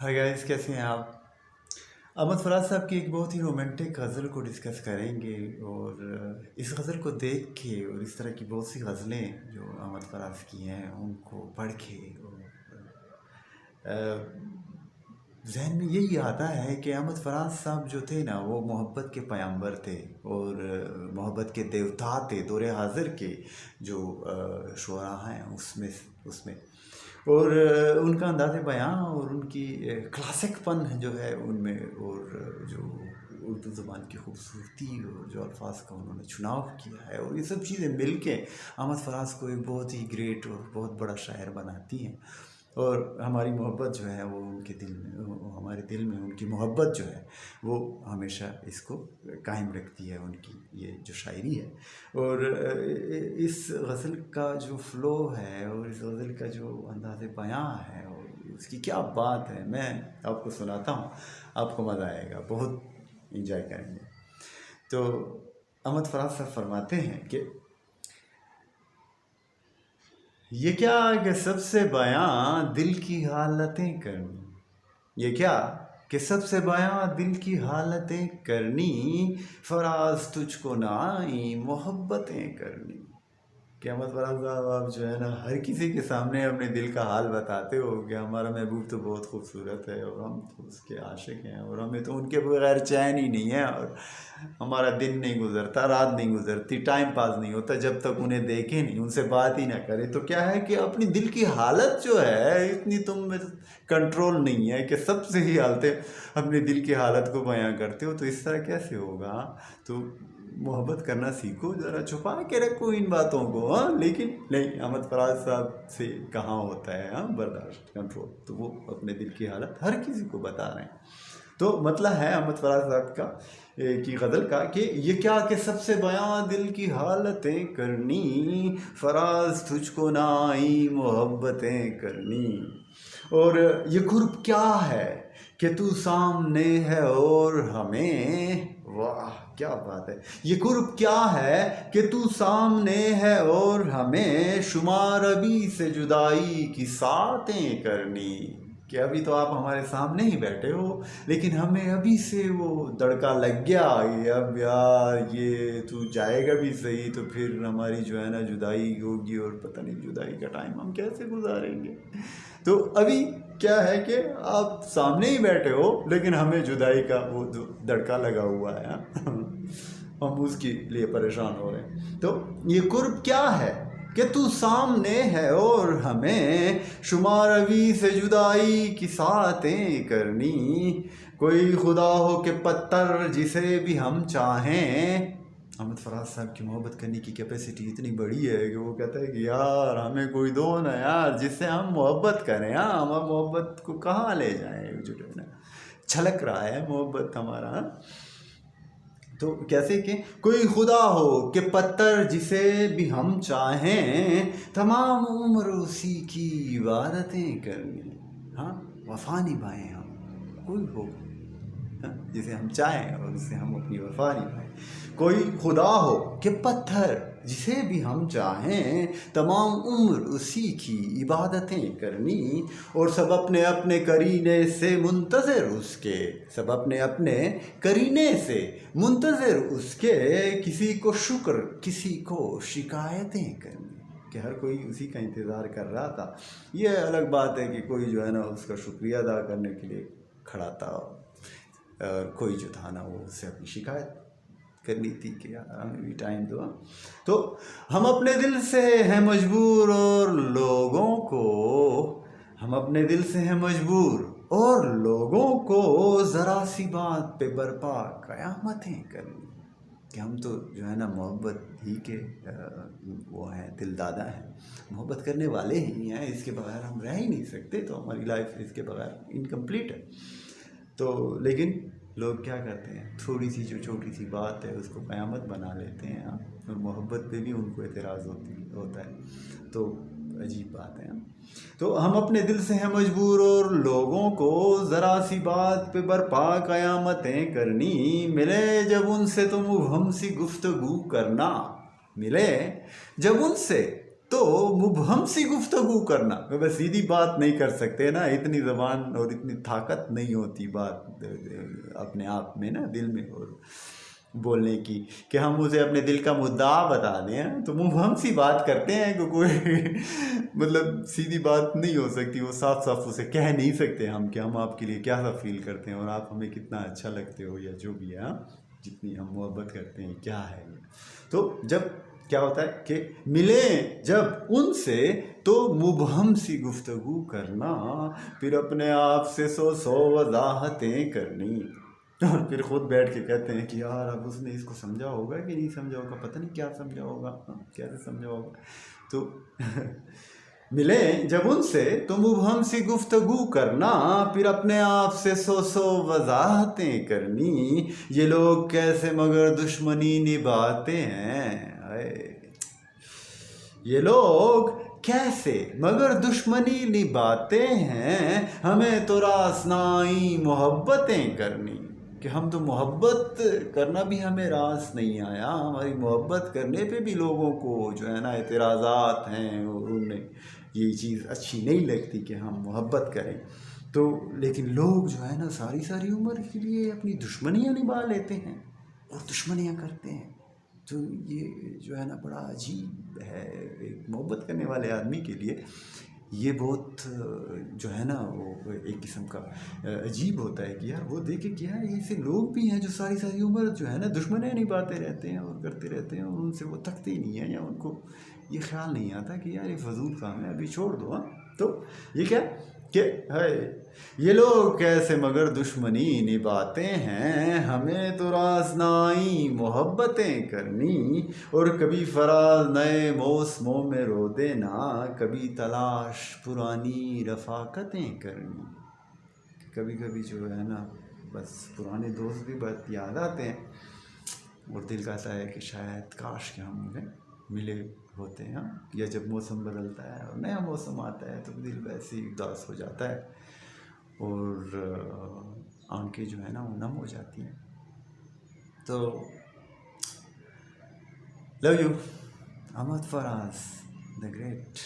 Hi guys, कैसे हैं आप। अहमद फराज साहब की एक बहुत ही रोमांटिक गज़ल को डिस्कस करेंगे। और इस गज़ल को देख के और इस तरह की बहुत सी गज़लें जो अहमद फराज की हैं उनको पढ़ के जहन में यही आता है कि अहमद फराज साहब जो थे ना, वो मोहब्बत के पैगंबर थे और मोहब्बत के देवता थे। दौर हाज़िर के जो शुअरा हैं उसमें और उनका अंदाज़ बयां और उनकी क्लासिकपन जो है उनमें, और जो उर्दू ज़बान की खूबसूरती और जो अल्फाज का उन्होंने चुनाव किया है, और ये सब चीज़ें मिल के अहमद फराज को एक बहुत ही ग्रेट और बहुत बड़ा शायर बनाती हैं। और हमारी मोहब्बत जो है वो उनके दिल में, हमारे दिल में उनकी मोहब्बत जो है वो हमेशा इसको कायम रखती है, उनकी ये जो शायरी है। और इस गज़ल का जो फ़्लो है और इस गज़ल का जो अंदाज़ बयां है और उसकी क्या बात है, मैं आपको सुनाता हूँ, आपको मज़ा आएगा, बहुत इंजॉय करेंगे। तो अहमद फराज साहब फरमाते हैं कि ये क्या कि सबसे बयां दिल की हालतें करनी, ये क्या कि सबसे बयां दिल की हालतें करनी, फराज तुझको ना आई मोहब्बतें करनी। कि अहमद फराज साहब, आप जो है ना हर किसी के सामने अपने दिल का हाल बताते हो कि हमारा महबूब तो बहुत खूबसूरत है और हम तो उसके आशिक हैं और हमें तो उनके बगैर चैन ही नहीं है, और हमारा दिन नहीं गुजरता, रात नहीं गुजरती, टाइम पास नहीं होता जब तक उन्हें देखें नहीं, उनसे बात ही ना करें। तो क्या है कि अपनी दिल की हालत जो है इतनी तुम में कंट्रोल नहीं है कि सबसे ही हालतें अपने दिल की हालत को बयां करते हो। तो इस तरह कैसे होगा। तो मोहब्बत करना सीखो, ज़रा छुपा के रखो इन बातों को। हाँ, लेकिन नहीं, अहमद फराज साहब से कहाँ होता है हाँ बर्दाश्त, कंट्रोल। तो वो अपने दिल की हालत हर किसी को बता रहे हैं। तो मतलब है अहमद फराज साहब का की गज़ल का कि ये क्या कि सबसे बयां दिल की हालतें करनी, फराज तुझको ना आई मोहब्बतें करनी। और ये कुर्ब क्या है कि तू सामने है और हमें, वाह क्या बात है, ये कुर्ब क्या है कि तू सामने है और हमें शुमार अभी से जुदाई की सातें करनी। कि अभी तो आप हमारे सामने ही बैठे हो लेकिन हमें अभी से वो दड़का लग गया ये, अब यार ये तू जाएगा भी सही तो फिर हमारी जो है ना जुदाई होगी और पता नहीं जुदाई का टाइम हम कैसे गुजारेंगे। तो अभी क्या है कि आप सामने ही बैठे हो लेकिन हमें जुदाई का वो जो दड़का लगा हुआ है हम उसके लिए परेशान हो रहे हैं। तो ये कुर्ब क्या है कि तू सामने है और हमें शुमारवी से जुदाई की सातें करनी। कोई खुदा हो के पत्थर जिसे भी हम चाहें। अहमद फराज साहब की मोहब्बत करने की कैपेसिटी इतनी बड़ी है कि वो कहता है कि यार हमें कोई दो ना यार जिससे हम मोहब्बत करें। हाँ, हम मोहब्बत को कहाँ ले जाएं, जो है ना छलक रहा है मोहब्बत हमारा। तो कैसे कि कोई खुदा हो कि पत्थर जिसे भी हम चाहें, तमाम उम्र उसी की इबादतें करनी। हाँ, वफा निभाएं हम, कोई हो जिसे हम चाहें और उससे हम अपनी वफा निभाएं। कोई खुदा हो कि पत्थर जिसे भी हम चाहें, तमाम उम्र उसी की इबादतें करनी। और सब अपने अपने करीने से मुंतज़िर उसके, सब अपने अपने करीने से मुंतज़िर उसके, किसी को शुक्र किसी को शिकायतें करनी। कि हर कोई उसी का इंतज़ार कर रहा था। ये अलग बात है कि कोई जो है ना उसका शुक्रिया अदा करने के लिए खड़ा था और कोई जो था ना वो उससे अपनी शिकायत करनी थी कि यार हमें भी टाइम दो। तो हम अपने दिल से हैं मजबूर और लोगों को, हम अपने दिल से हैं मजबूर और लोगों को ज़रा सी बात पे बर्पा क़यामतें करनी। कि हम तो जो है ना मोहब्बत ही के वो हैं, दिल दादा हैं, मोहब्बत करने वाले ही हैं, इसके बगैर हम रह ही नहीं सकते। तो हमारी लाइफ इसके बगैर इनकम्प्लीट है। तो लेकिन लोग क्या करते हैं, थोड़ी सी जो छोटी सी बात है उसको क़यामत बना लेते हैं। और मोहब्बत पे भी उनको एतराज़ होता है। तो अजीब बात है। तो हम अपने दिल से हैं मजबूर और लोगों को ज़रा सी बात पे बर्पा क़यामतें करनी। मिले जब उनसे तो मुबहम सी गुफ्तगू करना, मिले जब उनसे तो मुबहम सी गुफ्तगू करना। बस सीधी बात नहीं कर सकते ना, इतनी ज़बान और इतनी ताकत नहीं होती बात अपने आप में ना, दिल में और बोलने की, कि हम उसे अपने दिल का मुद्दा बता दें। तो मुबहम सी बात करते हैं कि कोई मतलब सीधी बात नहीं हो सकती, वो साफ साफ उसे कह नहीं सकते हम कि हम आपके लिए क्या सा फील करते हैं और आप हमें कितना अच्छा लगते हो, या जो भी है, जितनी हम मोहब्बत करते हैं, क्या है ये। तो जब क्या होता है कि मिले जब उनसे तो मुबहम सी गुफ्तगू करना, फिर अपने आप से सौ वजाहतें करनी, और फिर खुद बैठ के कहते हैं कि यार अब उसने इसको समझा होगा कि नहीं समझा होगा, पता नहीं क्या समझा होगा, कैसे समझा होगा। तो मिले जब उनसे तो मुबहम सी गुफ्तगू करना, फिर अपने आप से सौ वजाहतें करनी, ये लोग कैसे मगर दुश्मनी निभाते हैं। ये लोग कैसे मगर दुश्मनी निभाते हैं, हमें तो रासनाई मोहब्बतें करनी, कि हम तो मोहब्बत करना भी हमें रास नहीं आया, हमारी मोहब्बत करने पे भी लोगों को जो है ना एतराज़ात हैं और उन्हें ये चीज़ अच्छी नहीं लगती कि हम मोहब्बत करें। तो लेकिन लोग जो है ना सारी सारी उम्र के लिए अपनी दुश्मनियाँ निभा लेते हैं और दुश्मनियाँ करते हैं। तो ये जो है ना बड़ा अजीब है एक मोहब्बत करने वाले आदमी के लिए। ये बहुत जो है ना वो एक किस्म का अजीब होता है कि यार वो देखे क्या है, ऐसे लोग भी हैं जो सारी सारी उम्र जो है ना दुश्मनियाँ निभाते रहते हैं और करते रहते हैं, और उनसे वो थकते ही नहीं है, या उनको ये ख्याल नहीं आता कि यार ये फजूल काम है, अभी छोड़ दो। हाँ, तो ये क्या कि है, ये लोग कैसे मगर दुश्मनी निभाते हैं, हमें तो राज़नाई मोहब्बतें करनी, और कभी फराज नए मौसमों में रो देना, कभी तलाश पुरानी रफ़ाकतें करनी। कभी कभी जो है ना बस पुराने दोस्त भी बहुत याद आते हैं और दिल कहता है कि शायद काश कि हम उन्हें मिले होते हैं। या जब मौसम बदलता है और नया मौसम आता है तो दिल वैसे ही उदास हो जाता है और आंखें जो है ना वो नम हो जाती हैं। तो love you Ahmad Faraz the great.